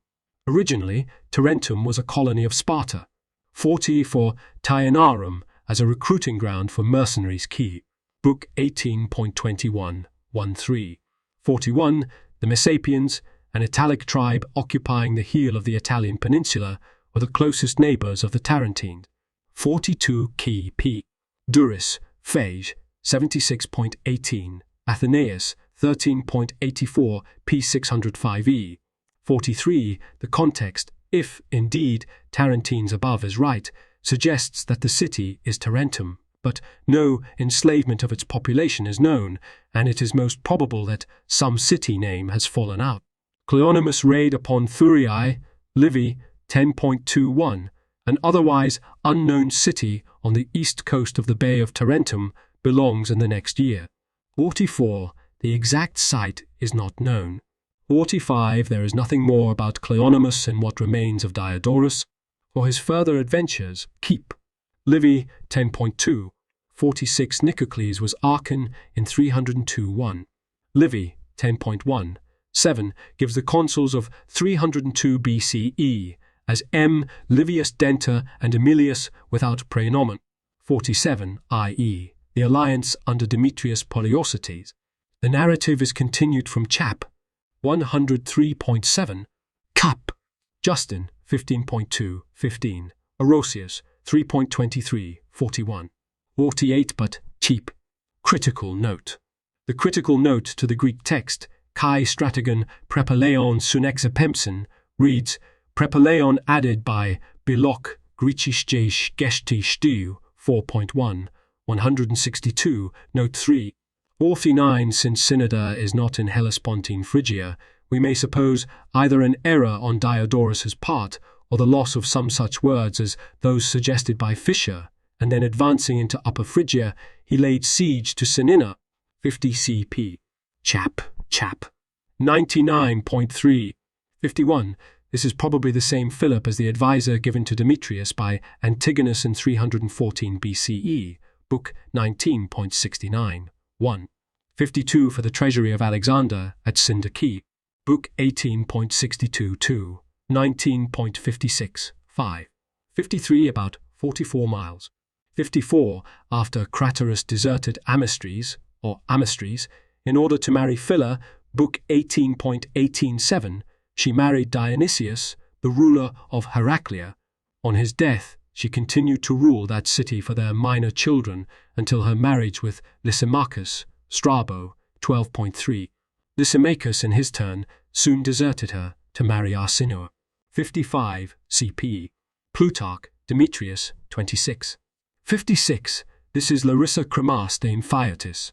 Speaker 1: Originally, Tarentum was a colony of Sparta. 40 for Tyainarum as a recruiting ground for mercenaries key. Book 18.21-13. 41. The Messapians, an Italic tribe occupying the heel of the Italian peninsula, were the closest neighbours of the Tarentines. 42 key p. Duris, Phage, 76.18. Athenaeus, 13.84 p. 605e. 43. The context, if, indeed, Tarentines above is right, suggests that the city is Tarentum, but no enslavement of its population is known, and it is most probable that some city name has fallen out. Cleonymus raid upon Thurii, Livy 10.21, an otherwise unknown city on the east coast of the Bay of Tarentum, belongs in the next year. 44. The exact site is not known. 45. There is nothing more about Cleonymus in what remains of Diodorus. For his further adventures, keep. Livy 10.2. 46. Nicocles was Archon in 302-1. Livy 10.1. 7. Gives the consuls of 302 BCE as M. Livius Denta and Emilius without praenomen. 47. i.e. the alliance under Demetrius Poliorcetes. The narrative is continued from chap. 103.7. Cup. Justin 15.2-15. Orosius 3.23-41. 48. But cheap. Critical note. The critical note to the Greek text Kai Stratagon Prepaleon Sunexapempson reads Prepaleon added by Bilok Grichish Geshti Stiu 4.1 162 note 3. 49. Since Synoda is not in Hellespontine Phrygia, we may suppose either an error on Diodorus's part or the loss of some such words as those suggested by Fisher, and then advancing into Upper Phrygia, he laid siege to Sinina. 50 CP. Chap. 99.3. 51. This is probably the same Philip as the advisor given to Demetrius by Antigonus in 314 BCE, Book 19.69. 1. 52 for the treasury of Alexander at Syndice, Book 18.62-2, 19.56, 5. 53 about 44 miles. 54. After Craterus deserted Amistris, in order to marry Phila, Book 18.187, she married Dionysius, the ruler of Heraclea. On his death, she continued to rule that city for their minor children until her marriage with Lysimachus, Strabo, 12.3. Lysimachus, in his turn, soon deserted her to marry Arsinoe. 55. CP. Plutarch, Demetrius, 26. 56. This is Larissa Cremaste in Phaeatus.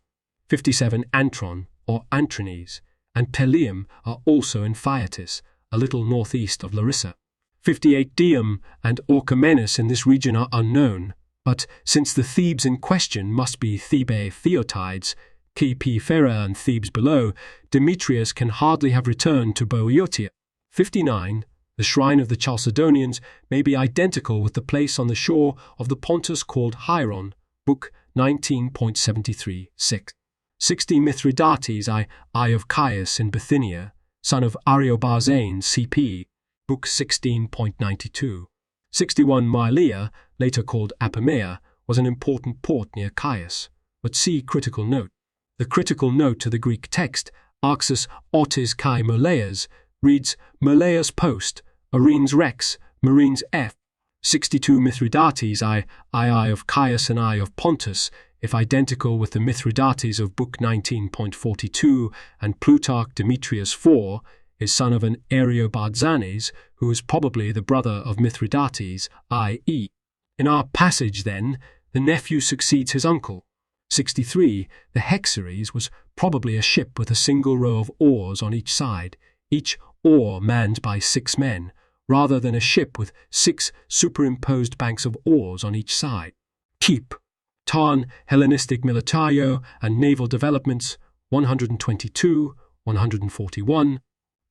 Speaker 1: 57. Antron, or Antrones, and Pelium are also in Phaeatus, a little northeast of Larissa. 58. Dium and Orchomenus in this region are unknown, but since the Thebes in question must be Thebae Theotides, K.P. Ferrer and Thebes below, Demetrius can hardly have returned to Boeotia. 59. The shrine of the Chalcedonians may be identical with the place on the shore of the Pontus called Hieron, Book 19.73, 6. 60. Mithridates I of Caius in Bithynia, son of Ariobarzanes, C.P., Book 16.92. 61. Mylea, later called Apamea, was an important port near Caius, but see critical note. The critical note to the Greek text, Arxus Otis Kai Moleas, reads Moleas Post, Arenes Rex, Marines F. 62. Mithridates I of Caius and I of Pontus, if identical with the Mithridates of Book 19.42 and Plutarch Demetrius IV, is son of an Ariobarzanes, who is probably the brother of Mithridates, i.e. In our passage, then, the nephew succeeds his uncle. 63. The Hexeres was probably a ship with a single row of oars on each side, each oar manned by 6 men, rather than a ship with 6 superimposed banks of oars on each side. Keep. Tarn, Hellenistic Militario and Naval Developments, 122, 141.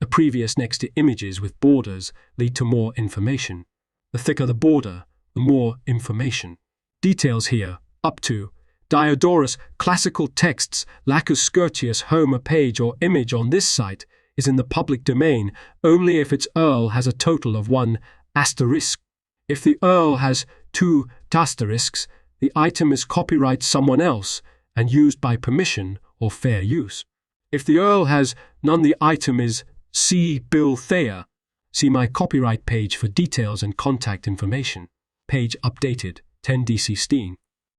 Speaker 1: The previous next to images with borders lead to more information. The thicker the border, the more information. Details here, up to Diodorus, classical texts, Lacus Scotius, home a page or image on this site is in the public domain only if its URL has a total of 1 asterisk. If the URL has 2 asterisks, the item is copyright someone else and used by permission or fair use. If the URL has none, the item is C. Bill Thayer. See my copyright page for details and contact information. Page updated, 10 DC Steen.